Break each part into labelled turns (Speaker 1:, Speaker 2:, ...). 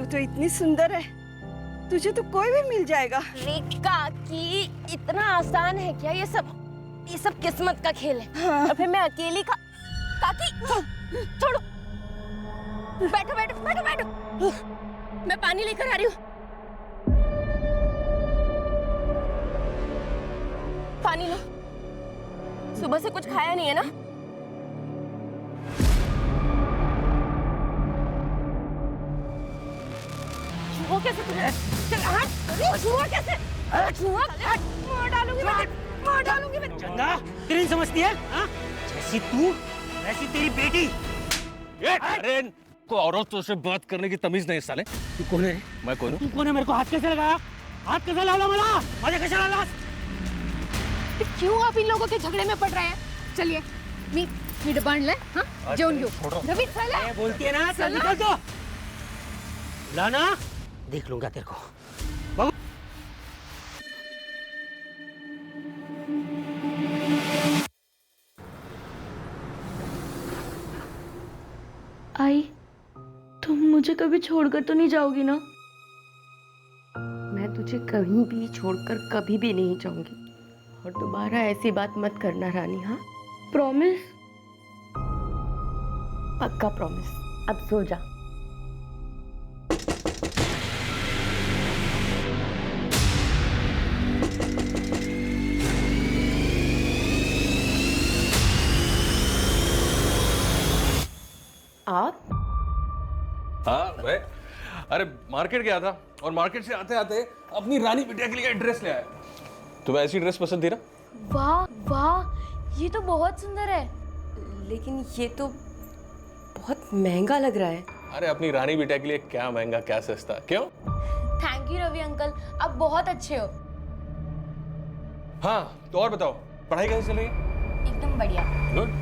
Speaker 1: तू तो इतनी सुंदर है, तुझे तो कोई भी मिल जाएगा।
Speaker 2: रेखा की इतना आसान है क्या ये सब किस्मत का खेल है।
Speaker 1: हाँ।
Speaker 2: और फिर मैं अकेली काकी छोड़ो, बैठो बैठो बैठो बैठो, मैं पानी लेकर आ रही हूँ। पानी लो, सुबह से कुछ खाया नहीं है ना? छुआ कैसे तुझे? छुआ कैसे? छुआ मार डालूंगी मैं।
Speaker 3: चंदा तेरी समझती है? हाँ? जैसी तू वैसी तेरी बेटी।
Speaker 4: अरे को औरतों से बात करने की तमीज नहीं साले।
Speaker 3: तू कौन है?
Speaker 4: मैं कौन हूँ?
Speaker 3: तू कौन है? मेरे को हाथ कैसे लगाया? हाथ कैसे लावला मला? माझ्या कशाला लावलास?
Speaker 5: क्यों आप इन लोगों के झगड़े में पड़ रहे हैं? चलिए मी डबाण ले, हाँ? जेवण घेऊ। रवि चला।
Speaker 3: बोलती है ना, चल निकल तो। लाना देख लूंगा तेरे को।
Speaker 6: आई, तुम मुझे कभी छोड़कर तो नहीं जाओगी ना?
Speaker 2: मैं तुझे कहीं भी छोड़कर कभी भी नहीं जाऊंगी, और दोबारा ऐसी बात मत करना रानी। हाँ,
Speaker 6: प्रॉमिस?
Speaker 2: पक्का प्रॉमिस। अब सो जा। आप?
Speaker 4: हाँ मैं अरे मार्केट गया था और मार्केट से आते आते अपनी रानी बिटिया के लिए ड्रेस ले आया। तुम्हें ऐसी ड्रेस पसंद थी ना?
Speaker 6: वाह वाह, ये तो बहुत सुंदर है।
Speaker 2: लेकिन ये तो बहुत महंगा लग रहा है।
Speaker 4: अरे अपनी रानी बिटिया के लिए क्या महंगा क्या सस्ता, क्यों?
Speaker 6: थैंक यू रवि अंकल, आप बहुत अच्छे हो।
Speaker 4: हाँ तो और बताओ, पढ़ाई कैसे चल रही है?
Speaker 6: एकदम बढ़िया।
Speaker 4: गुड।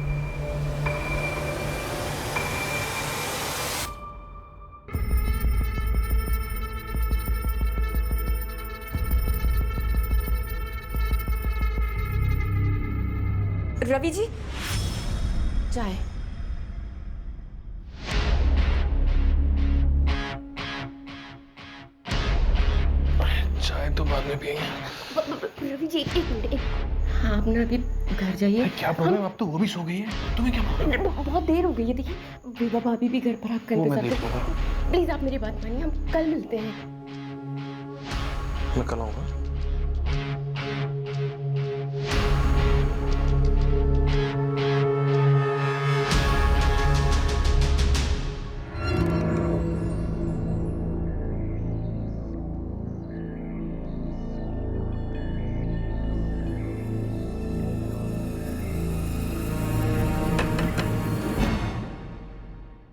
Speaker 2: रवि जी, चाय।
Speaker 4: चाय तो बाद में पियेंगे।
Speaker 2: रवि जी एक मिनट। हाँ, आप ना अभी घर जाइए।
Speaker 4: क्या प्रॉब्लम? अब तो वो भी सो गई है, तुम्हें क्या प्रॉब्लम?
Speaker 2: बहुत देर हो गई है। देखिए विभा भाभी भी घर पर आपका इंतजार कर रही है। प्लीज आप मेरी बात मानिए, हम कल मिलते हैं।
Speaker 4: मैं कल आऊंगा।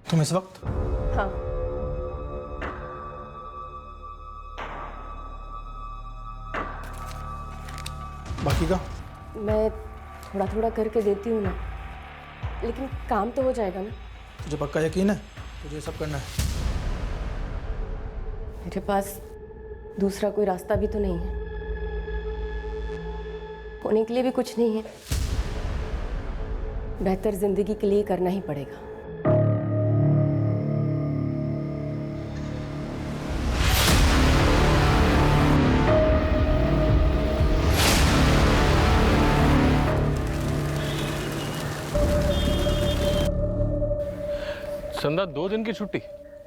Speaker 7: तुम इस वक्त?
Speaker 2: हाँ।
Speaker 7: बाकी का?
Speaker 2: मैं थोड़ा थोड़ा करके देती हूँ ना, लेकिन काम तो हो जाएगा ना?
Speaker 7: तुझे पक्का यकीन है तुझे सब करना है?
Speaker 2: मेरे पास दूसरा कोई रास्ता भी तो नहीं है, होने के लिए भी कुछ नहीं है। बेहतर जिंदगी के लिए करना ही पड़ेगा।
Speaker 4: संदा 2 दिन की छुट्टी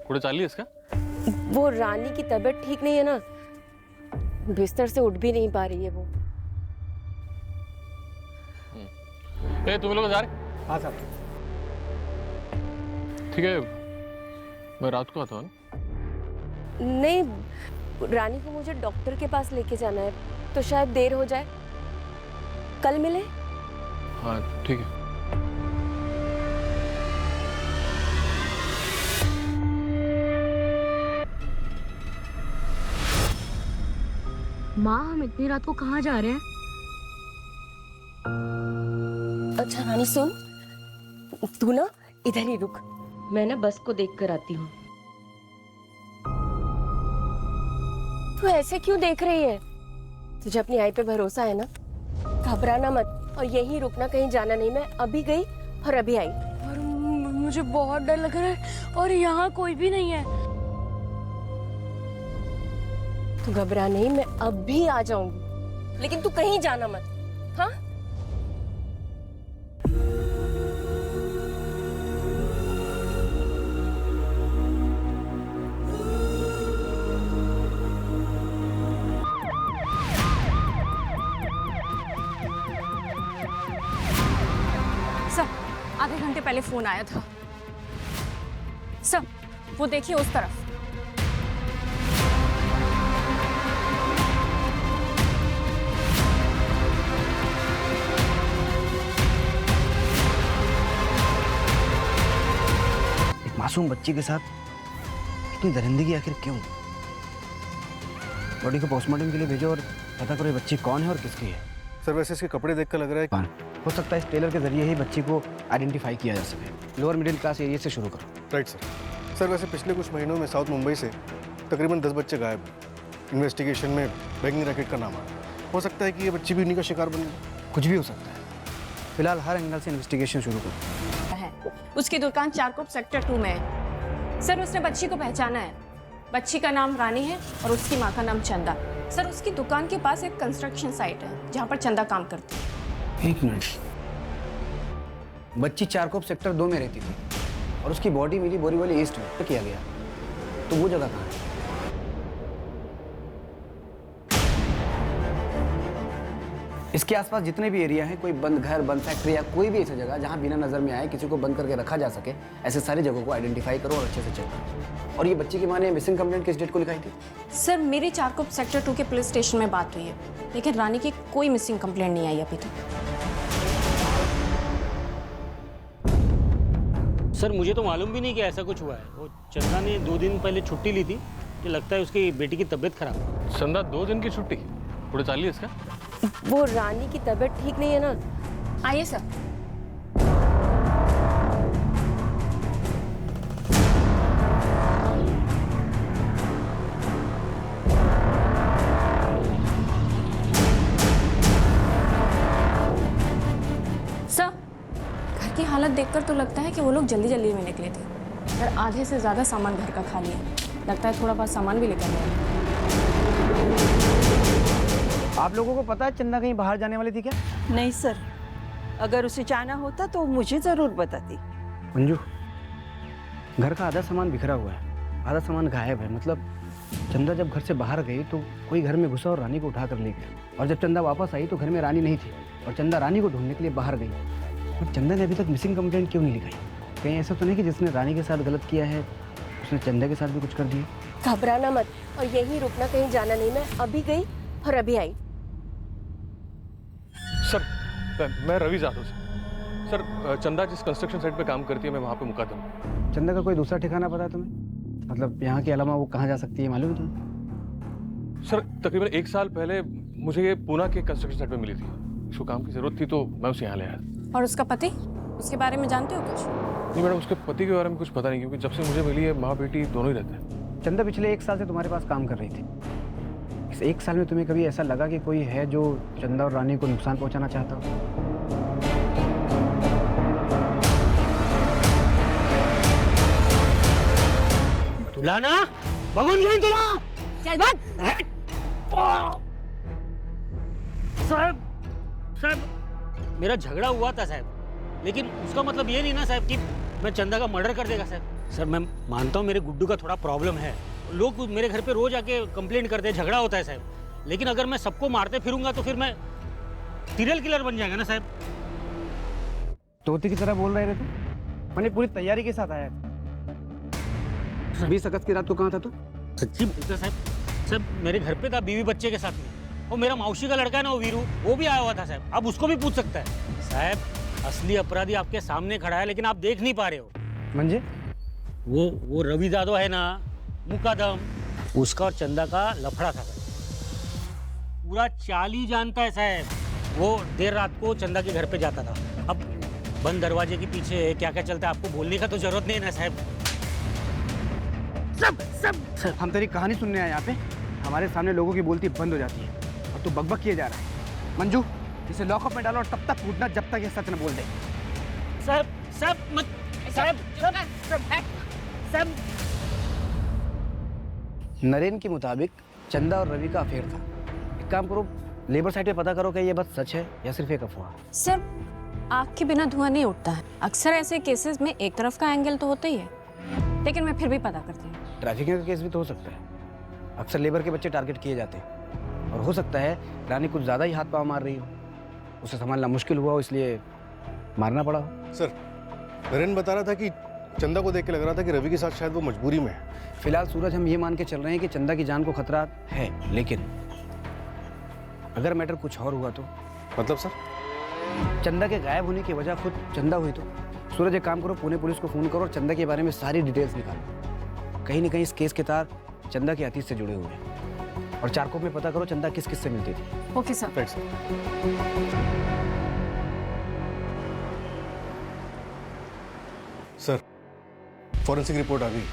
Speaker 4: कुछ चाली इसका?
Speaker 2: वो रानी की तबीयत ठीक नहीं है ना, बिस्तर से उठ भी नहीं पा रही है वो।
Speaker 4: तुम लोग जा रहे?
Speaker 7: हाँ साहब।
Speaker 4: ठीक है, मैं रात को आता हूँ।
Speaker 2: नहीं, रानी को मुझे डॉक्टर के पास लेके जाना है, तो शायद देर हो जाए। कल मिले?
Speaker 4: हाँ ठीक है।
Speaker 6: माँ, हम इतनी रात को कहाँ जा रहे हैं?
Speaker 2: अच्छा रानी सुन, तू ना इधर ही रुक, मैं ना बस को देख कर आती हूँ। तू ऐसे क्यों देख रही है? तुझे अपनी आई पे भरोसा है ना? घबराना मत और यहीं रुकना, कहीं जाना नहीं। मैं अभी गई और अभी आई।
Speaker 6: और मुझे बहुत डर लग रहा है और यहाँ कोई भी नहीं है।
Speaker 2: तू घबरा नहीं, मैं अब भी आ जाऊंगी, लेकिन तू कहीं जाना मत, हाँ?
Speaker 5: सर, आधे घंटे पहले फोन आया था। सर, वो देखिए उस तरफ।
Speaker 8: एक मासूम बच्ची के साथ इतनी दरिंदगी आखिर क्यों? बॉडी को पोस्टमार्टम के लिए भेजो और पता करो ये बच्ची कौन है और किसकी है।
Speaker 9: सर वैसे इसके कपड़े देखकर लग रहा है
Speaker 8: हो सकता है इस टेलर के जरिए ही बच्ची को आइडेंटिफाई किया जा सके। लोअर मिडिल क्लास एरिया से शुरू करो।
Speaker 9: Right sir. सर वैसे पिछले कुछ महीनों में साउथ मुंबई से तकरीबन 10 बच्चे गायब हैं। इन्वेस्टिगेशन में बैंकिंग रैकेट का नाम आया। हो सकता है कि ये बच्ची भी इन्हीं का शिकार बन गई।
Speaker 8: कुछ भी हो सकता है। फिलहाल हर एंगल से इन्वेस्टिगेशन शुरू करो।
Speaker 5: है उसकी दुकान चारकोप सेक्टर 2 में है। सर, उसने बच्ची को पहचाना है। बच्ची का नाम रानी है और उसकी माँ का नाम चंदा। सर, उसकी दुकान के पास एक कंस्ट्रक्शन साइट है जहाँ पर चंदा काम करती है।
Speaker 8: एक मिनट, बच्ची चारकोप सेक्टर 2 में रहती थी और उसकी बॉडी मिली बोरीवली ईस्ट में किया गया, तो वो जगह कहाँ है? इसके आसपास जितने भी एरिया हैं, कोई बंद घर, बंद फैक्ट्री या कोई भी ऐसी जगह जहां बिना नजर में आए किसी को बंद करके रखा जा सके, ऐसे सारी जगहों को आइडेंटिफाई करो और अच्छे से चेक करो। और ये बच्ची की माँ ने मिसिंग कंप्लेंट किस डेट को लिखाई थी?
Speaker 5: सर, मेरी चारकोप सेक्टर 2 के पुलिस स्टेशन में बात हुई है, लेकिन रानी की कोई मिसिंग कंप्लेंट नहीं आई अभी तक।
Speaker 3: सर मुझे तो मालूम भी नहीं कि ऐसा कुछ हुआ है। वो चंदा ने 2 दिन पहले छुट्टी ली थी, मुझे लगता है उसकी बेटी की तबीयत खराब है।
Speaker 4: चंदा 2 दिन की छुट्टी पूरे चालिए इसका।
Speaker 2: वो रानी की तबीयत ठीक नहीं है ना।
Speaker 5: आइए सर। सर, घर की हालत देखकर तो लगता है कि वो लोग जल्दी जल्दी में निकले थे। सर, आधे से ज्यादा सामान घर का खा लिया। लगता है थोड़ा बहुत सामान भी लेकर गए।
Speaker 8: आप लोगों को पता है चंदा कहीं बाहर जाने वाली थी क्या?
Speaker 1: नहीं सर, अगर उसे जाना होता तो मुझे जरूर बताती।
Speaker 8: मंजू, घर का आधा सामान बिखरा हुआ है, आधा सामान गायब है। मतलब चंदा जब घर से बाहर गई तो कोई घर में घुसा और रानी को उठा कर ले गया, और जब चंदा वापस आई तो घर में रानी नहीं थी और चंदा रानी को ढूंढने के लिए बाहर गई। और चंदा ने अभी तक मिसिंग कंप्लेंट क्यों नहीं लिखाई? कहीं ऐसा तो नहीं कि जिसने रानी के साथ गलत किया है उसने चंदा के साथ भी कुछ कर दिया?
Speaker 2: घबराना मत और यहीं रुकना, कहीं जाना नहीं। मैं अभी गई और अभी आई।
Speaker 4: सर मैं रवि जाधव सर, चंदा जिस कंस्ट्रक्शन साइट पे काम करती है मैं वहाँ पे मुकद्दम हूँ।
Speaker 8: चंदा का कोई दूसरा ठिकाना पता है तुम्हें? मतलब यहाँ के अलावा वो कहाँ जा सकती है, मालूम है तुम्हें?
Speaker 4: सर तकरीबन 1 साल पहले मुझे ये पूना के कंस्ट्रक्शन साइट पे मिली थी। उसको काम की जरूरत थी तो मैं उसे यहाँ ले आया।
Speaker 5: और उसका पति, उसके बारे में जानते हो कुछ?
Speaker 4: नहीं मैडम, उसके पति के बारे में कुछ पता नहीं, क्योंकि जब से मुझे मिली है माँ बेटी दोनों ही रहते हैं।
Speaker 8: चंदा पिछले 1 साल से तुम्हारे पास काम कर रही थी। इस 1 साल में तुम्हें कभी ऐसा लगा कि कोई है जो चंदा और रानी को नुकसान पहुंचाना चाहता हो?
Speaker 3: लाना भगवान नहीं तुला।
Speaker 5: चल बात।
Speaker 3: साहब मेरा झगड़ा हुआ था साहब, लेकिन उसका मतलब ये नहीं ना साहब कि मैं चंदा का मर्डर कर देगा साहब। सर मैं मानता हूँ मेरे गुड्डू का थोड़ा प्रॉब्लम है, लोग मेरे घर पे रोज आके कंप्लेंट करते हैं, झगड़ा होता है साहब। लेकिन अगर मैं सबको मारते फिरूंगा तो फिर मैं सीरियल किलर बन जाएगा ना साहब।
Speaker 8: तोते की तरह बोल रहे थे तुम? मैंने पूरी तैयारी के साथ आया। 20 अगस्त की रात को कहाँ था तू?
Speaker 3: सच्ची बोलते साहब। साहब मेरे घर पे था बीवी बच्चे के साथ में। वो मेरा मौसी का लड़का है ना, वो वीरू, वो भी आया हुआ था साहब। आप उसको भी पूछ सकता है साहब। असली अपराधी आपके सामने खड़ा है, लेकिन आप देख नहीं पा रहे हो।
Speaker 8: मंजे
Speaker 3: वो रवि जादव है ना, मुकदम, उसका और चंदा का लफड़ा था साहब। पूरा चाल ही जानता है साहब। वो देर रात को चंदा के घर पे जाता था। अब बंद दरवाजे के पीछे क्या क्या चलता है आपको बोलने का तो जरूरत नहीं है ना साहब।
Speaker 8: सब हम तेरी कहानी सुनने आए यहाँ पे। हमारे सामने लोगों की बोलती बंद हो जाती है और तू बकबक किए जा रहा है। मंजू, इसे लॉकअप में डालो और तब तक कूदना जब तक ये सच न बोल दे।
Speaker 3: साहब साहब मत साहब साहब
Speaker 8: नरेन के मुताबिक चंदा और रवि का अफेयर था। एक काम करो, लेबर साइट पे पता करो कि ये बात सच है या सिर्फ एक अफवाह।
Speaker 5: सर, आग के बिना धुआं नहीं उठता है। अक्सर ऐसे केसेस में एक तरफ का एंगल तो होता ही है, लेकिन मैं फिर भी पता करती हूँ।
Speaker 8: ट्रैफिकिंग का केस भी तो हो सकता है। अक्सर लेबर के बच्चे टारगेट किए जाते हैं और हो सकता है रानी कुछ ज़्यादा ही हाथ पाँव मार रही हो, उसे संभालना मुश्किल हुआ हो इसलिए मारना पड़ा हो।
Speaker 9: सर, नरेन बता रहा था कि चंदा को देख के लग रहा था कि रवि के साथ शायद वो मजबूरी में है।
Speaker 8: फिलहाल सूरज हम ये मान के चल रहे हैं कि चंदा की जान को खतरा है, लेकिन अगर मैटर कुछ और हुआ तो?
Speaker 9: मतलब सर?
Speaker 8: चंदा के गायब होने की वजह खुद चंदा हुई तो? सूरज एक काम करो, पुणे पुलिस को फोन करो और चंदा के बारे में सारी डिटेल्स निकालो। कहीं ना कहीं इस केस के तार चंदा के अतीत से जुड़े हुए हैं। और चारकोप में पता करो चंदा किस किस से मिलती थी।
Speaker 5: Okay sir.
Speaker 9: Right sir, forensic report आ गई।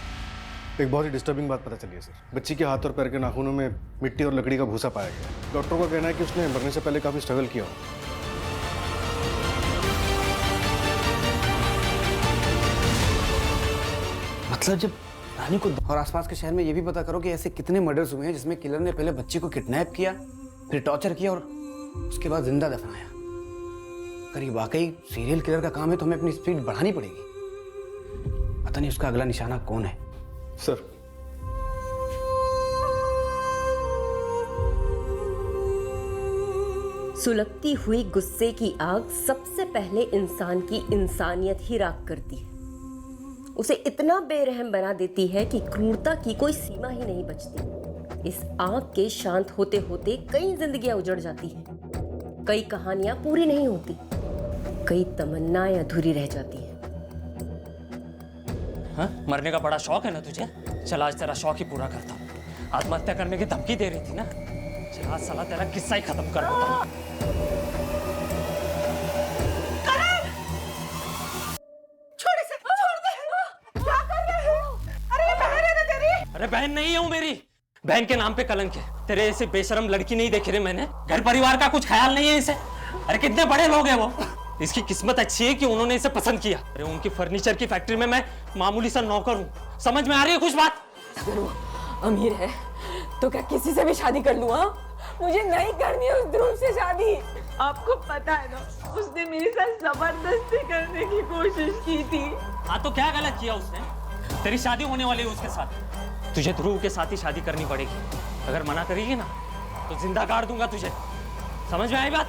Speaker 9: एक बहुत ही डिस्टर्बिंग बात पता चली है सर। बच्ची के हाथ और पैर के नाखूनों में मिट्टी और लकड़ी का भूसा पाया गया। डॉक्टर का कहना है कि उसने मरने से पहले काफी स्ट्रगल किया हो।
Speaker 8: मतलब जब रानी को और आसपास के शहर में ये भी पता करो कि ऐसे कितने मर्डर्स हुए हैं जिसमें किलर ने पहले बच्ची को किडनैप किया, फिर टॉर्चर किया और उसके बाद जिंदा दफनाया। अगर ये वाकई सीरियल किलर का काम है तो हमें अपनी स्पीड बढ़ानी पड़ेगी। पता नहीं उसका अगला निशाना कौन है।
Speaker 9: सर,
Speaker 2: सुलगती हुई गुस्से की आग सबसे पहले इंसान की इंसानियत ही राख करती है। उसे इतना बेरहम बना देती है कि क्रूरता की कोई सीमा ही नहीं बचती। इस आग के शांत होते होते कई जिंदगियां उजड़ जाती हैं, कई कहानियां पूरी नहीं होती, कई तमन्नाएं अधूरी रह जाती हैं।
Speaker 10: हाँ? मरने का बड़ा शौक है ना तुझे? चल आज तेरा शौक ही पूरा करता हूँ। आत्महत्या करने की धमकी दे रही थी ना, चल आज साला तेरा किस्सा ही खत्म कर देता हूँ। अरे बहन नहीं हूँ मेरी, बहन के नाम पे कलंक है। तेरे ऐसे बेशरम लड़की नहीं देखी रे मैंने। घर परिवार का कुछ ख्याल नहीं है इसे। अरे कितने बड़े लोग हैं वो। इसकी किस्मत अच्छी है कि उन्होंने इसे पसंद किया। अरे उनकी फर्नीचर की फैक्ट्री में मैं मामूली सा नौकर हूँ। समझ में आ रही है कुछ बात?
Speaker 2: अगर वो अमीर है तो क्या किसी से भी शादी कर लूँ? मुझे नहीं करनी है उस ध्रुव से शादी।
Speaker 1: आपको पता है ना, उसने मेरे साथ जबरदस्ती करने की कोशिश की थी।
Speaker 10: हाँ तो क्या गलत किया उसने? तेरी शादी होने वाली है उसके साथ। तुझे ध्रुव के साथ ही शादी करनी पड़ेगी। अगर मना करेगी ना तो जिंदा गाड़ दूंगा तुझे। समझ में आई बात?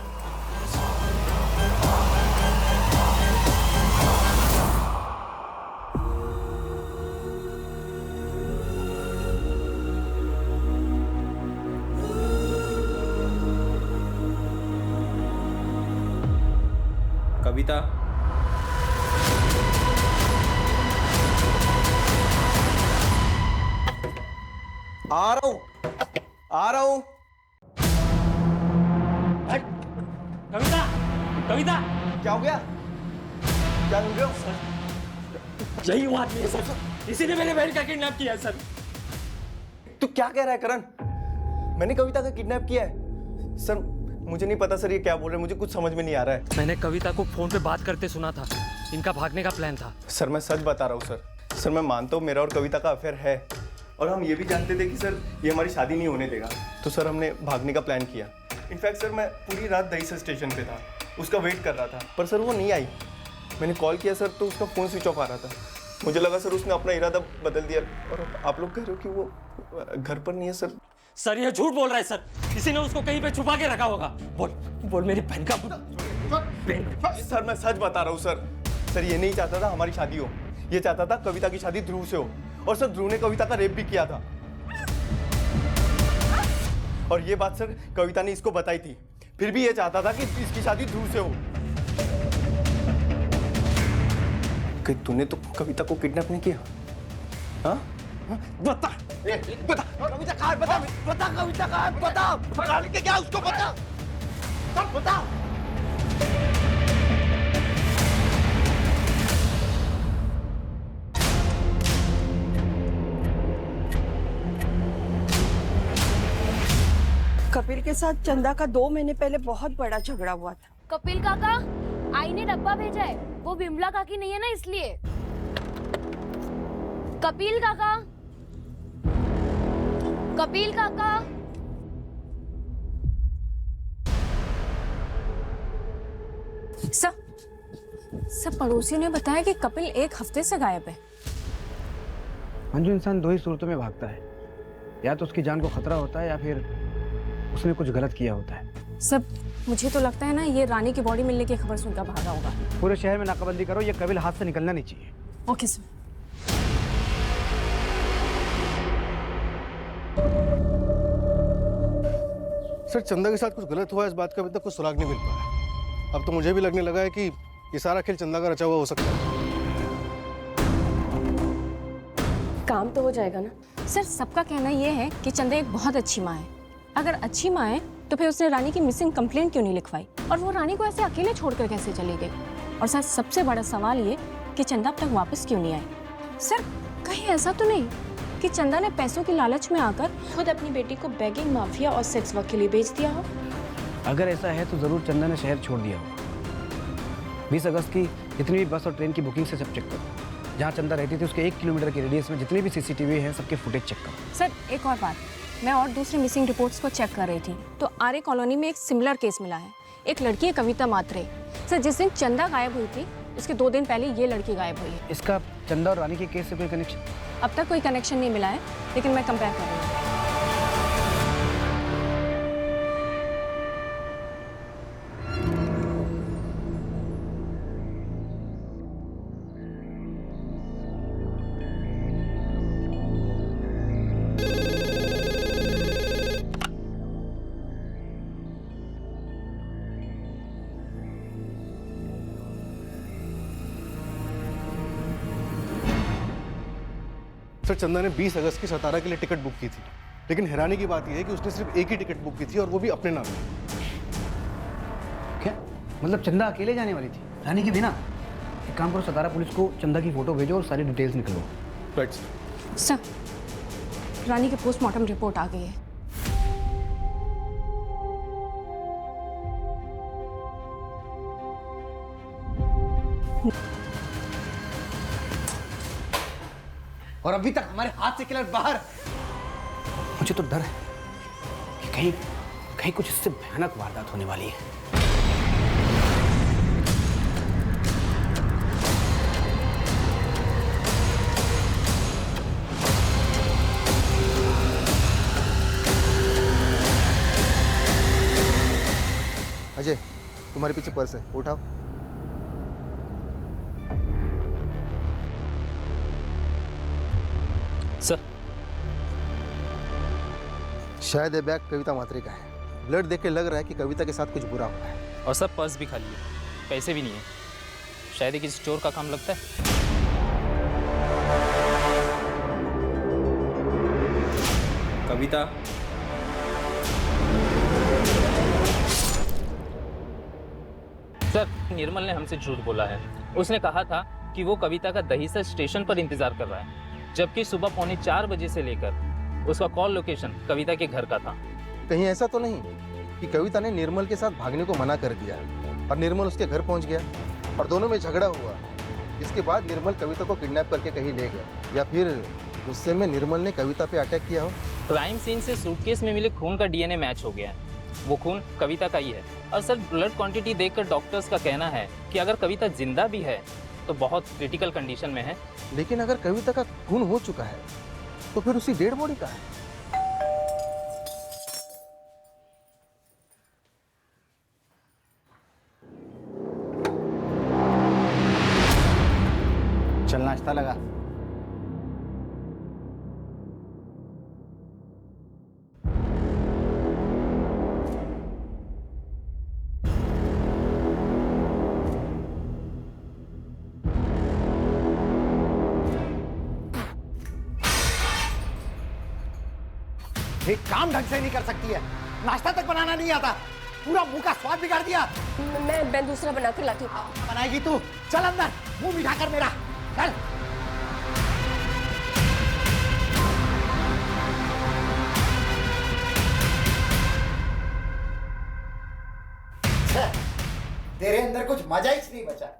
Speaker 11: कविता,
Speaker 12: आ रहा हूं, आ रहा हूं।
Speaker 10: कविता, कविता,
Speaker 12: क्या हो गया? क्या बोल रहे हो?
Speaker 10: यही वो आदमी है सर, इसी ने मेरे बहन का किडनैप किया है सर।
Speaker 12: तू क्या कह रहा है करण? मैंने कविता का किडनैप किया है? सर मुझे नहीं पता सर, ये क्या बोल रहे हैं, मुझे कुछ समझ में नहीं आ रहा है।
Speaker 10: मैंने कविता को फोन पे बात करते सुना था। इनका भागने का प्लान था।
Speaker 12: सर मैं सच बता रहा हूँ सर। सर मैं मानता हूँ मेरा और कविता का अफेयर है और हम ये भी जानते थे कि सर ये हमारी शादी नहीं होने देगा, तो सर हमने भागने का प्लान किया। इनफैक्ट सर मैं पूरी रात दहीसर स्टेशन पे था, उसका वेट कर रहा था, पर सर वो नहीं आई। मैंने कॉल किया सर तो उसका फ़ोन स्विच ऑफ आ रहा था। मुझे लगा सर उसने अपना इरादा बदल दिया और आप लोग कह रहे हो कि वो घर पर नहीं है सर।
Speaker 10: सर ये झूठ बोल रहा है सर, किसी ने उसको कहीं पे छुपा के रखा होगा। बोल बोल मेरी बहन का।
Speaker 12: सर मैं सच बता रहा हूँ सर। सर ये नहीं चाहता था हमारी शादी हो, ये चाहता था कविता की शादी ध्रुव से हो। और सर ध्रुव ने कविता का रेप भी किया था और ये बात सर कविता ने इसको बताई थी। फिर भी ये चाहता था कि इसकी शादी ध्रुव से हो। कि तूने तो कविता को किडनैप नहीं किया? हाँ? बता बता कविता कहाँ है? बता बता कविता कहाँ है? बता बता के क्या उसको बता बता।
Speaker 1: कपिल के साथ चंदा का 2 महीने पहले बहुत बड़ा झगड़ा हुआ था।
Speaker 13: कपिल काका, आई ने डब्बा भेजा है, वो बिमला काकी नहीं है ना इसलिए। कपिल काका, कपिल काका।
Speaker 5: सर पड़ोसियों ने बताया कि कपिल 1 हफ्ते से गायब है।
Speaker 8: अंजू, इंसान 2 ही सूरतों में भागता है, या तो उसकी जान को खतरा होता है या फिर उसने कुछ गलत किया होता है।
Speaker 5: सर मुझे तो लगता है ना ये रानी की बॉडी मिलने की खबर सुनकर भागा होगा।
Speaker 8: पूरे शहर में नाकाबंदी करो, ये कपिल हाथ से निकलना नहीं चाहिए।
Speaker 5: Okay sir.
Speaker 9: सर, चंदा के साथ कुछ गलत हुआ, इस बात का अभी तक कुछ सुराग नहीं मिल पाया। अब तो मुझे भी लगने लगा है कि ये सारा खेल चंदा का रचा हुआ हो सकता है।
Speaker 2: काम तो हो जाएगा ना?
Speaker 5: सर सबका कहना ये है कि चंदा एक बहुत अच्छी माँ है। अगर अच्छी माँ है तो फिर उसने रानी की मिसिंग कंप्लेंट क्यों नहीं लिखवाई, और वो रानी को ऐसे अकेले छोड़कर कैसे चली गई? और सर सबसे बड़ा सवाल ये कि चंदा अब तक वापस क्यों नहीं आई? सर कहीं ऐसा तो नहीं कि चंदा ने पैसों की लालच में आकर खुद अपनी बेटी को बेगिंग माफिया और सेक्स वर्क के लिए बेच दिया हो?
Speaker 8: अगर ऐसा है तो जरूर चंदा ने शहर छोड़ दिया हो। 20 अगस्त की जितनी भी बस और ट्रेन की बुकिंग से सब चेक करो। जहाँ चंदा रहती थी उसके 1 किलोमीटर के रेडियस में जितने भी CCTV हैं सबके फुटेज चेक करो।
Speaker 5: सर एक और बात, मैं और दूसरी मिसिंग रिपोर्ट्स को चेक कर रही थी तो आर्य कॉलोनी में एक सिमिलर केस मिला है। एक लड़की है कविता मात्रे। सर जिस दिन चंदा गायब हुई थी उसके 2 दिन पहले ये लड़की गायब हुई है।
Speaker 8: इसका चंदा और रानी के केस से कोई कनेक्शन?
Speaker 5: अब तक कोई कनेक्शन नहीं मिला है, लेकिन मैं कंपेयर कर रही हूँ।
Speaker 9: सर, चंदा ने 20 अगस्त की सतारा के लिए टिकट बुक की थी, लेकिन हैरानी की बात यह है कि उसने सिर्फ एक ही टिकट बुक की थी और वो भी अपने नाम पे।
Speaker 8: क्या मतलब चंदा अकेले जाने वाली थी, रानी के बिना? एक काम करो, सतारा पुलिस को चंदा की फोटो भेजो और सारी डिटेल्स निकलो।
Speaker 9: Right
Speaker 5: sir. रानी की पोस्टमार्टम रिपोर्ट आ गई है।
Speaker 8: और अभी तक हमारे हाथ से किलर बाहर। मुझे तो डर है कि कहीं कुछ इससे भयानक वारदात होने वाली है।
Speaker 14: अजय, तुम्हारे पीछे पर्स है, उठाओ।
Speaker 11: सर,
Speaker 14: शायद ये बैग कविता मात्रे का है। ब्लड देख के लग रहा है कि कविता के साथ कुछ बुरा हुआ है।
Speaker 11: और सर पर्स भी खाली है, पैसे भी नहीं है। शायद ये किसी चोर का काम लगता है। कविता, सर निर्मल ने हमसे झूठ बोला है। उसने कहा था कि वो कविता का दहीसर स्टेशन पर इंतजार कर रहा है, जबकि सुबह 3:45 बजे से लेकर उसका कॉल लोकेशन कविता के घर का था।
Speaker 14: कहीं ऐसा तो नहीं कि कविता ने निर्मल के साथ भागने को मना कर दिया और निर्मल उसके घर पहुंच गया और दोनों में झगड़ा हुआ, इसके बाद निर्मल कविता को किडनैप करके कहीं ले गया, या फिर गुस्से में निर्मल ने कविता पे अटैक किया हो?
Speaker 11: क्राइम सीन से सूटकेस में मिले खून का DNA मैच हो गया है। वो खून कविता का ही है। और सर ब्लड क्वांटिटी देखकर डॉक्टर्स का कहना है कि अगर कविता जिंदा भी है तो बहुत क्रिटिकल कंडीशन में है।
Speaker 14: लेकिन अगर कविता का खून हो चुका है तो फिर उसी डेड बॉडी का है।
Speaker 8: चल नाश्ता लगा।
Speaker 15: एक काम ढंग से नहीं कर सकती है, नाश्ता तक बनाना नहीं आता, पूरा मुंह का स्वाद बिगाड़ दिया।
Speaker 2: मैं दूसरा बनाकर लाती हूँ।
Speaker 15: बनाएगी तू? चल अंदर, मुंह मिठा कर मेरा, चल। तेरे अंदर कुछ मजा ही नहीं बचा।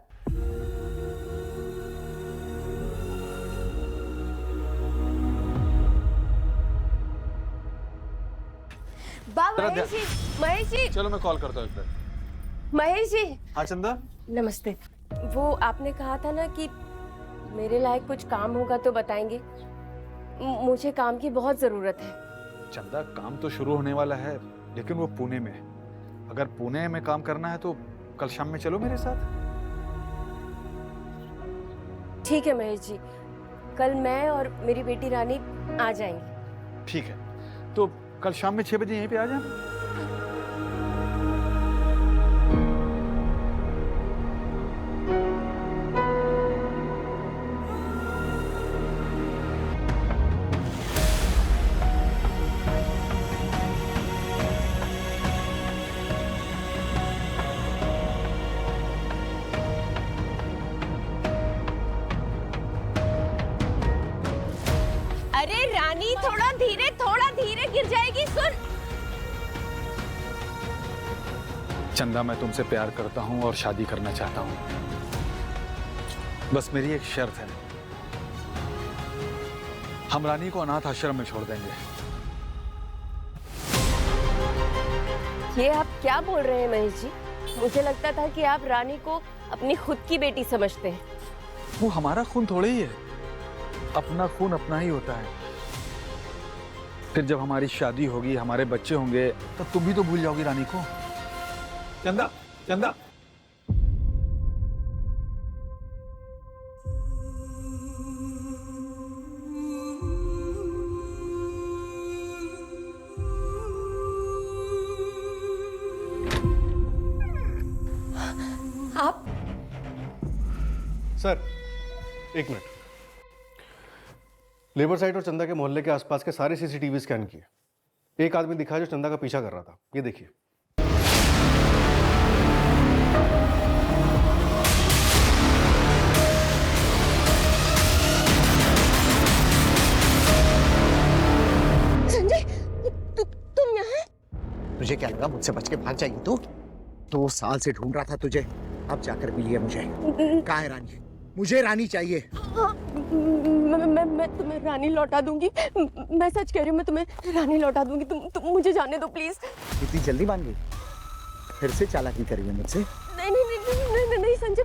Speaker 4: जरा
Speaker 2: महेश जी,
Speaker 4: चलो मैं कॉल करता हूँ एक बार।
Speaker 2: महेश जी।
Speaker 9: हाँ चंदा।
Speaker 2: नमस्ते। वो आपने कहा था ना कि मेरे लायक कुछ काम होगा तो बताएंगे। मुझे काम की बहुत जरूरत है।
Speaker 16: चंदा, काम तो शुरू होने वाला है, लेकिन वो पुणे में है। अगर पुणे में काम करना है तो कल शाम में चलो मेरे साथ।
Speaker 2: ठीक है महेश जी, कल मैं और मेरी बेटी रानी आ जाएंगे।
Speaker 16: ठीक है, तो कल शाम में 6 बजे यहीं पे आ जाना।
Speaker 2: अरे रानी, थोड़ा धीरे गिर जाएगी। सुन
Speaker 16: चंदा, मैं तुमसे प्यार करता हूं और शादी करना चाहता हूं। बस मेरी एक शर्त है, हम रानी को अनाथ आश्रम में छोड़ देंगे।
Speaker 2: ये आप क्या बोल रहे हैं महेश जी? मुझे लगता था कि आप रानी को अपनी खुद की बेटी समझते हैं।
Speaker 16: वो हमारा खून थोड़े ही है, अपना खून अपना ही होता है। फिर जब हमारी शादी होगी, हमारे बच्चे होंगे, तब तुम भी तो भूल जाओगी रानी को। चंदा, चंदा।
Speaker 2: आप?
Speaker 9: सर, एक मिनट। लेबर साइट और चंदा के मोहल्ले के आसपास के सारे सीसीटीवी स्कैन किए। एक आदमी दिखा जो चंदा का पीछा कर रहा था। ये देखिए।
Speaker 2: संजय, तुम यहाँ?
Speaker 15: तुझे क्या लगा मुझसे बच के भाग जाएगी तू? 2 साल से ढूंढ रहा था तुझे, अब जाकर मिली है मुझे। कहाँ है रानी? मुझे रानी चाहिए।
Speaker 2: हाँ, मैं तुम्हें रानी लौटा दूंगी। मैं सच कह रही हूँ, मैं तुम्हें रानी लौटा दूंगी। तुम मुझे जाने दो प्लीज।
Speaker 15: इतनी जल्दी मान गई? फिर से चालाकी करी है मुझसे?
Speaker 2: नहीं संजय,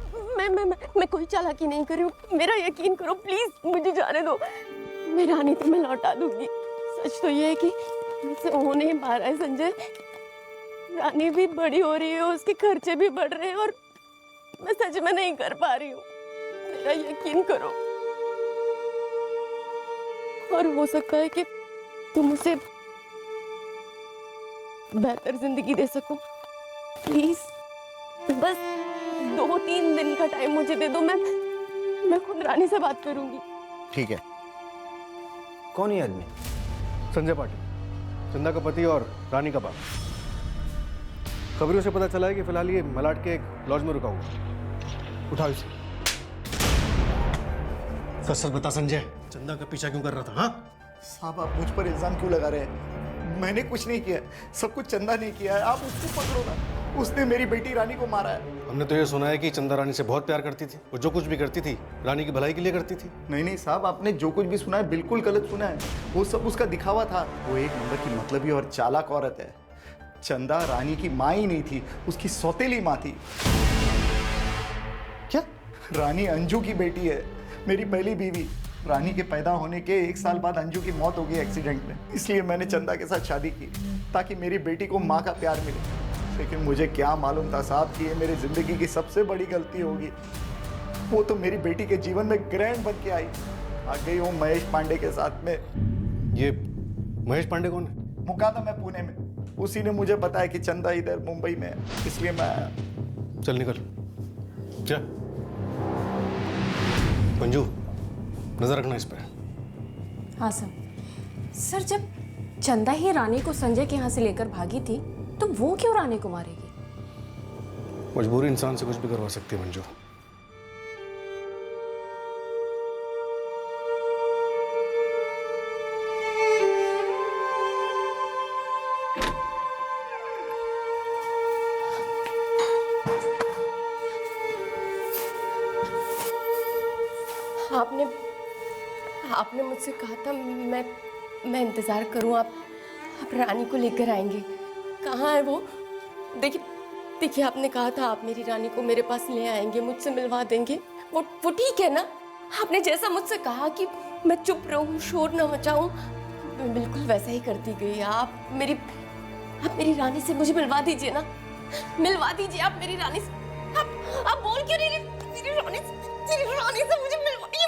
Speaker 2: मैं कोई चालाकी नहीं कर रही हूँ। मेरा यकीन करो प्लीज, मुझे जाने दो। मैं रानी तुम्हें लौटा दूंगी। सच तो ये है कि मुझसे हो नहीं पा रहा है संजय। रानी भी बड़ी हो रही है, उसके खर्चे भी बढ़ रहे हैं और मैं सच में नहीं कर पा रही हूँ। मेरा यकीन करो। और हो सकता है कि तुम उसे बेहतर जिंदगी दे सको। प्लीज बस 2-3 दिन का टाइम मुझे दे दो। मैं खुद रानी से बात करूंगी।
Speaker 15: ठीक है।
Speaker 9: कौन है आदमी? संजय पाटिल, चंदा का पति और रानी का बाप। खबरों से पता चला है कि फिलहाल ये मलाड के एक लॉज में रुका हुआ। उठाओ इसे। सच बता संजय, चंदा का पीछा क्यों कर रहा था? हाँ
Speaker 15: साहब, आप मुझ पर इल्जाम क्यों लगा रहे हैं? मैंने कुछ नहीं किया, सब कुछ चंदा ने किया है। आप उसको पकड़ो ना, उसने मेरी बेटी रानी को मारा है।
Speaker 9: हमने तो ये सुना है कि चंदा रानी से बहुत प्यार करती थी। वो जो कुछ भी करती थी रानी की भलाई के लिए करती थी।
Speaker 15: नहीं साहब, आपने जो कुछ भी सुना है बिल्कुल गलत सुना है। वो सब उसका दिखावा था। वो एक नंबर की मतलबी और चालाक औरत है। चंदा रानी की माँ ही नहीं थी, उसकी सौतेली माँ थी। क्या? रानी अंजू की बेटी है, मेरी पहली बीवी। रानी के पैदा होने के 1 साल बाद अंजू की मौत हो गई एक्सीडेंट में। इसलिए मैंने चंदा के साथ शादी की ताकि मेरी बेटी को माँ का प्यार मिले। लेकिन मुझे क्या मालूम था साहब कि ये मेरी जिंदगी की सबसे बड़ी गलती होगी। वो तो मेरी बेटी के जीवन में ग्रैंड बन के आई, आ गई वो महेश पांडे के साथ में।
Speaker 9: ये महेश पांडे कौन है?
Speaker 15: मुका था मैं पुणे में, उसी ने मुझे बताया कि चंदा इधर मुंबई में है, इसलिए मैं आया।
Speaker 9: चल निकल। क्या मंजू, नजर रखना इस पर।
Speaker 5: हाँ सर, जब चंदा ही रानी को संजय के यहाँ से लेकर भागी थी तो वो क्यों रानी को मारेगी?
Speaker 9: मजबूरी इंसान से कुछ भी करवा सकती है मंजू।
Speaker 2: आपने मुझसे कहा था मैं इंतजार करूं। आप रानी को लेकर आएंगे। कहाँ है वो? देखिए देखिए, आपने कहा था आप मेरी रानी को मेरे पास ले आएंगे, मुझसे मिलवा देंगे। वो ठीक है ना? आपने जैसा मुझसे कहा कि मैं चुप रहूं, शोर ना मचाऊं, मैं बिल्कुल वैसा ही करती गई। आप मेरी रानी से मुझे मिलवा दीजिए ना, मिलवा दीजिए आप मेरी रानी से। आप बोल क्यों नहीं रहे? मेरी रानी से मुझे मिलवाइए, मुझे मिलवाइए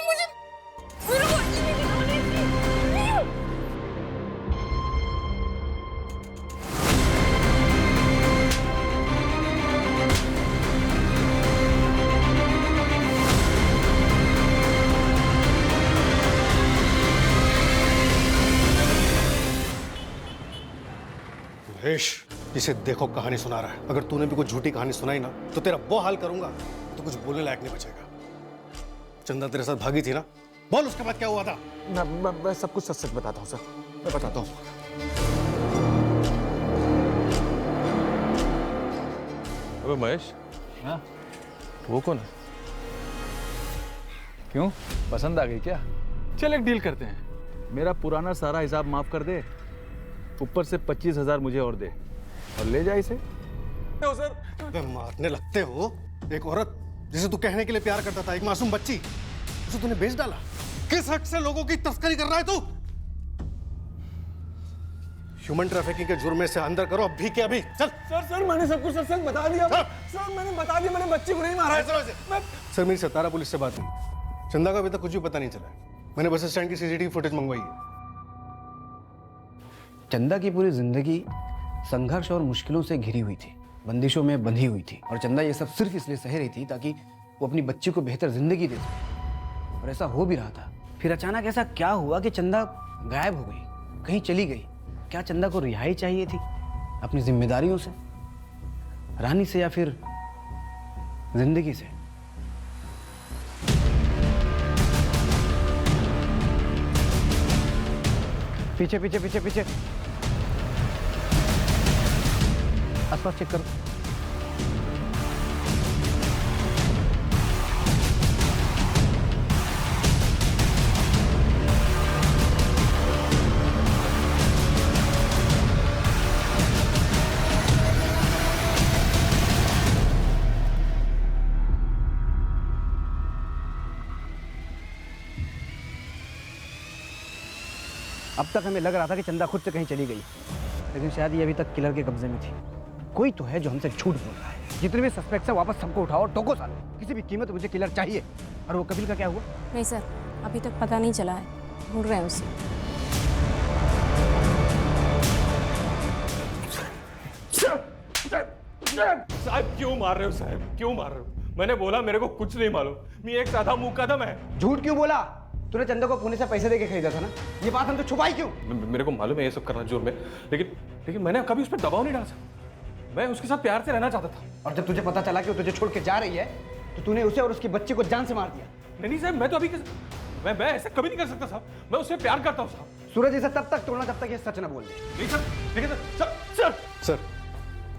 Speaker 2: मेरी रानी से।
Speaker 9: महेश, इसे देखो कहानी सुना रहा है। अगर तूने भी कोई झूठी कहानी सुनाई ना तो तेरा वो हाल करूंगा तो कुछ बोलने लायक नहीं बचेगा। चंदा तेरे साथ भागी थी ना, बोल उसके बाद क्या हुआ था?
Speaker 16: मैं सब कुछ सच सच बताता हूँ सर, मैं बताता हूँ।
Speaker 4: अबे महेश,
Speaker 16: हाँ
Speaker 4: वो कौन है?
Speaker 16: क्यों, पसंद आ गई क्या? चल एक डील करते हैं, मेरा पुराना सारा हिसाब माफ कर दे, ऊपर से 25,000 मुझे और दे, और ले जा इसे।
Speaker 9: सर मारने लगते हो एक औरत जिसे तू कहने के लिए प्यार करता था, एक मासूम बच्ची, उसे तूने बेच डाला। किस हक से लोगों की तस्करी कर रहा है तू? ह्यूमन ट्रैफिकिंग के जुर्म में से अंदर करो अभी के अभी। चल।
Speaker 16: सर मैंने सब कुछ सच बता दिया। सर मैंने बता दिया, मैंने बच्ची को नहीं मारा है।
Speaker 9: सर मेरी सतारा पुलिस से बात हुई, चंदा का अभी तक कुछ भी पता नहीं चला है। मैंने बस स्टैंड की सीसीटीवी फुटेज मंगवाई है।
Speaker 8: चंदा की पूरी जिंदगी संघर्ष और मुश्किलों से घिरी हुई थी, बंदिशों में बंधी हुई थी, और चंदा ये सब सिर्फ इसलिए सह रही थी ताकि वो अपनी बच्ची को बेहतर जिंदगी दे सके, और ऐसा हो भी रहा था। फिर अचानक ऐसा क्या हुआ कि चंदा गायब हो गई, कहीं चली गई? क्या चंदा को रिहाई चाहिए थी अपनी जिम्मेदारियों से, रानी से, या फिर जिंदगी से? पीछे पीछे पीछे पीछे, आसपास चेक करो। अब तक हमें लग रहा था कि चंदा खुद से कहीं चली गई, लेकिन शायद ये अभी तक किलर के कब्जे में थी। कोई तो है जो हमसे झूठ बोल रहा है। जितने भी सस्पेक्ट्स हैं वापस सबको उठाओ और ठोको सालो, किसी भी कीमत मुझे किलर चाहिए। और वो कपिल का क्या हुआ?
Speaker 5: नहीं सर, अभी तक पता नहीं चला है, ढूंढ रहे हैं उसे।
Speaker 4: साहब क्यों मार रहे हो? साहब क्यों मार रहे हो? मैंने बोला मेरे को कुछ नहीं मालूम, मैं एक साधा मुकदम है।
Speaker 8: झूठ क्यों बोला? तूने चंदा को पुणे से पैसे देके खरीदा था ना, ये बात हम तो छुपाई क्यों?
Speaker 4: मेरे को मालूम है ये सब करना जुर्म है, लेकिन मैंने कभी उस पर दबाव नहीं डाला था। मैं उसके साथ प्यार से रहना चाहता था।
Speaker 8: और जब तुझे पता चला कि वो तुझे छोड़ के जा रही है तो तूने उसे और उसकी बच्ची को जान से मार दिया।
Speaker 4: नहीं साहब, मैं तो अभी मैं ऐसा कभी नहीं कर सकता साहब, मैं उससे प्यार करता हूँ साहब।
Speaker 8: सूरज इसे तब तक तोड़ना जब तक ये सच न बोल दे।
Speaker 4: नहीं सर, लेकिन सर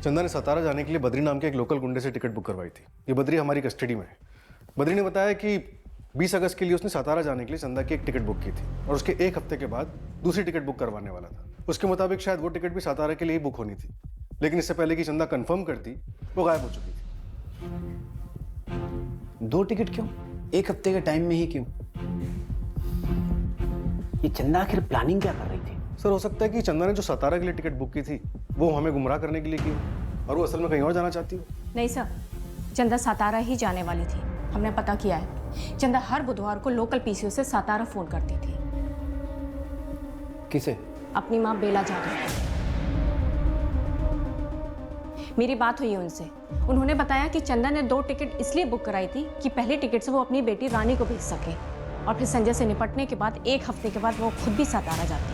Speaker 9: चंदा ने सतारा जाने के लिए बद्री नाम के एक लोकल गुंडे से टिकट बुक करवाई थी। ये बद्री हमारी कस्टडी में है। बद्री ने बताया कि 20 अगस्त के लिए उसने सतारा जाने के लिए चंदा की एक टिकट बुक की थी, और उसके एक हफ्ते के बाद दूसरी टिकट बुक करवाने वाला था। उसके मुताबिक शायद वो टिकट भी सतारा के लिए ही बुक होनी थी, लेकिन इससे पहले कि चंदा कंफर्म करती वो गायब हो चुकी थी।
Speaker 8: 2 टिकट क्यों? एक हफ्ते के टाइम में ही क्यों? ये चंदा आखिर प्लानिंग क्या कर रही थी?
Speaker 9: सर हो सकता है कि चंदा ने जो सतारा के लिए टिकट बुक की थी वो हमें गुमराह करने के लिए की, और वो असल में कहीं और जाना चाहती हो।
Speaker 5: नहीं सर, चंदा सातारा ही जाने वाली थी। हमने पता किया है, चंदा हर बुधवार को लोकल पीसीओ से सातारा फोन करती थी।
Speaker 8: किसे?
Speaker 5: अपनी माँ बेला जादव। मेरी बात हुई उनसे, उन्होंने बताया कि चंदा ने 2 टिकट इसलिए बुक कराई थी कि पहले टिकट से वो अपनी बेटी रानी को भेज सके, और फिर संजय से निपटने के बाद 1 हफ्ते के बाद वो खुद भी सातारा जाती।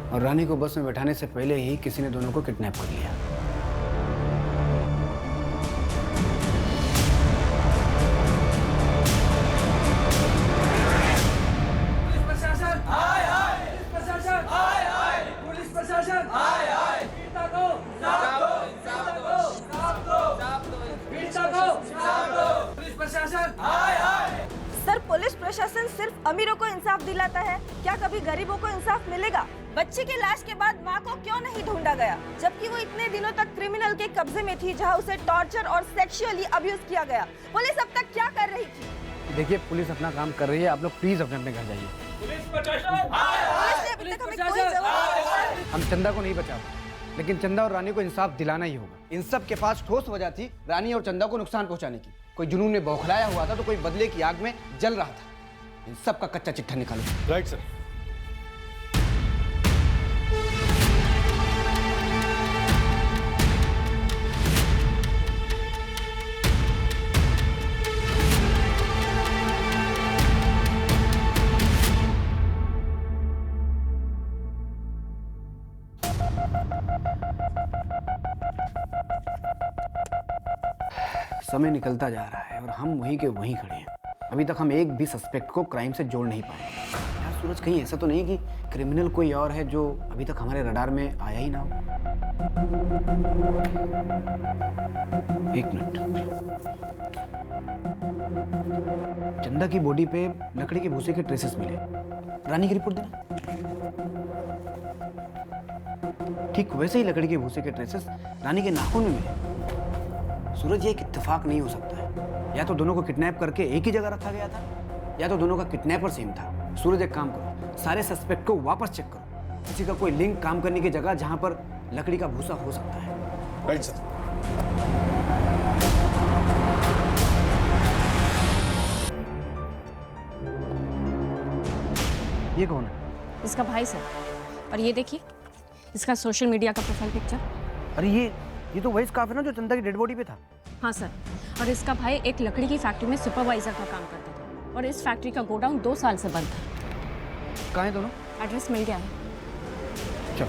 Speaker 8: और रानी को बस में बैठाने से पहले ही किसी ने दोनों को किडनैप कर लिया।
Speaker 1: सर पुलिस प्रशासन सिर्फ अमीरों को इंसाफ दिलाता है, क्या कभी गरीबों को इंसाफ मिलेगा?
Speaker 17: बच्ची की लाश के बाद माँ को क्यों नहीं ढूंढा गया, जबकि वो इतने दिनों तक क्रिमिनल के कब्जे में थी जहाँ उसे टॉर्चर और सेक्सुअली अब्यूज किया गया। पुलिस अब तक क्या कर रही थी?
Speaker 8: देखिए पुलिस अपना काम कर रही है, आप लोग प्लीज अपने अपने घर जाइए। हम चंदा को नहीं बचा पाए, लेकिन चंदा और रानी को इंसाफ दिलाना ही होगा। इन सब के पास ठोस वजह थी रानी और चंदा को नुकसान पहुंचाने की। कोई जुनून में बौखलाया हुआ था तो कोई बदले की आग में जल रहा था। इन सब का कच्चा चिट्ठा निकालो।
Speaker 9: Right sir.
Speaker 8: समय निकलता जा रहा है और हम वहीं के वहीं खड़े हैं। अभी तक हम एक भी सस्पेक्ट को क्राइम से जोड़ नहीं पाए। यार सूरज, कहीं ऐसा तो नहीं कि क्रिमिनल कोई और है जो अभी तक हमारे रडार में आया ही ना हो? एक मिनट। चंदा की बॉडी पे लकड़ी के भूसे के ट्रेसेस मिले। रानी की रिपोर्ट देना। ठीक वैसे ही लकड़ी के भूसे के ट्रेसेस रानी के नाखून में मिले। सूरज, ये एक इत्तेफाक नहीं हो सकता है। या तो दोनों को किडनैप करके एक ही जगह रखा गया था, या तो दोनों का किडनैपर सेम था। सूरज, एक काम करो, सारे सस्पेक्ट को वापस चेक करो। किसी का कोई लिंक काम करने की जगह जहां पर लकड़ी का भूसा हो सकता है।
Speaker 9: Right sir.
Speaker 8: ये कौन है?
Speaker 5: इसका भाई सर। और ये देखिए इसका सोशल मीडिया का प्रोफाइल पिक्चर।
Speaker 8: अरे ये तो वही स्कार्फ है ना जो चंदा की डेड बॉडी पे था।
Speaker 5: हाँ सर, और इसका भाई एक लकड़ी की फैक्ट्री में सुपरवाइजर का काम करता था और इस फैक्ट्री का गोडाउन 2 साल से बंद था।
Speaker 8: कहाँ है दोनों?
Speaker 5: एड्रेस मिल गया है।
Speaker 8: चलो।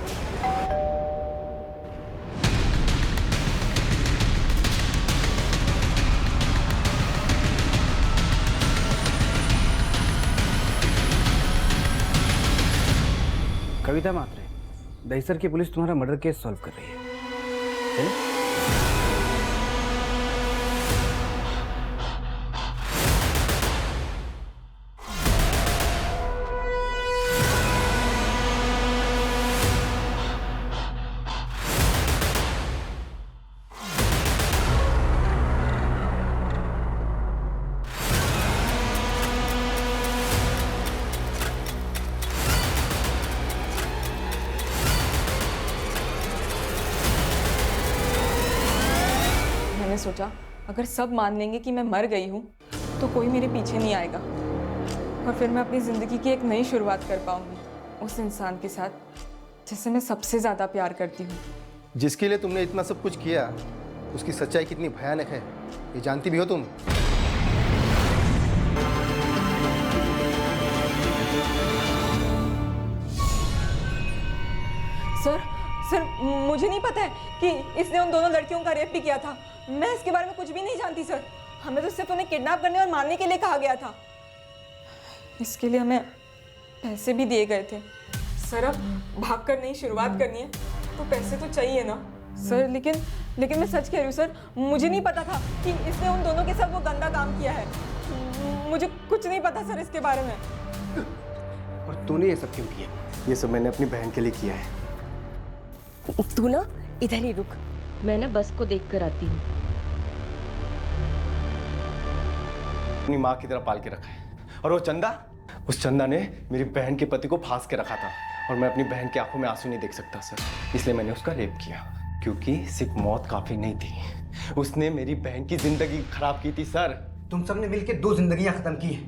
Speaker 8: कविता मात्रे, दहीसर की पुलिस तुम्हारा मर्डर केस सॉल्व कर रही है। चलो?
Speaker 1: मैंने सोचा अगर सब मान लेंगे कि मैं मर गई हूँ तो कोई मेरे पीछे नहीं आएगा और फिर मैं अपनी ज़िंदगी की एक नई शुरुआत कर पाऊंगी उस इंसान के साथ जिससे मैं सबसे ज़्यादा प्यार करती हूँ।
Speaker 14: जिसके लिए तुमने इतना सब कुछ किया, उसकी सच्चाई कितनी भयानक है ये जानती भी हो तुम?
Speaker 1: सर मुझे नहीं पता है कि इसने उन दोनों लड़कियों का रेप भी किया था। मैं इसके बारे में कुछ भी नहीं जानती सर। हमें तो सिर्फ उन्हें किडनैप करने और मारने के लिए कहा गया था। इसके लिए हमें पैसे भी दिए गए थे। सर अब भागकर नई शुरुआत करनी है तो पैसे तो चाहिए ना सर। लेकिन मैं सच कह रही हूँ सर, मुझे नहीं पता था कि इसने उन दोनों के साथ वो गंदा काम किया है। मुझे कुछ नहीं पता सर इसके बारे में।
Speaker 8: और तूने ये सब क्यों किया?
Speaker 12: ये सब मैंने अपनी बहन के लिए किया है।
Speaker 2: तू ना इधर ही रुक, मैं ना बस को देख कर आती हूँ।
Speaker 12: अपनी माँ की तरह पाल के रखा है। और वो चंदा, उस चंदा ने मेरी बहन के पति को फांस के रखा था और मैं अपनी बहन की आंखों में आंसू नहीं देख सकता सर, इसलिए मैंने उसका रेप किया। क्योंकि सिर्फ मौत काफी नहीं थी, उसने मेरी बहन की जिंदगी खराब की थी सर।
Speaker 8: तुम सबने मिलकर 2 जिंदगियां खत्म की हैं।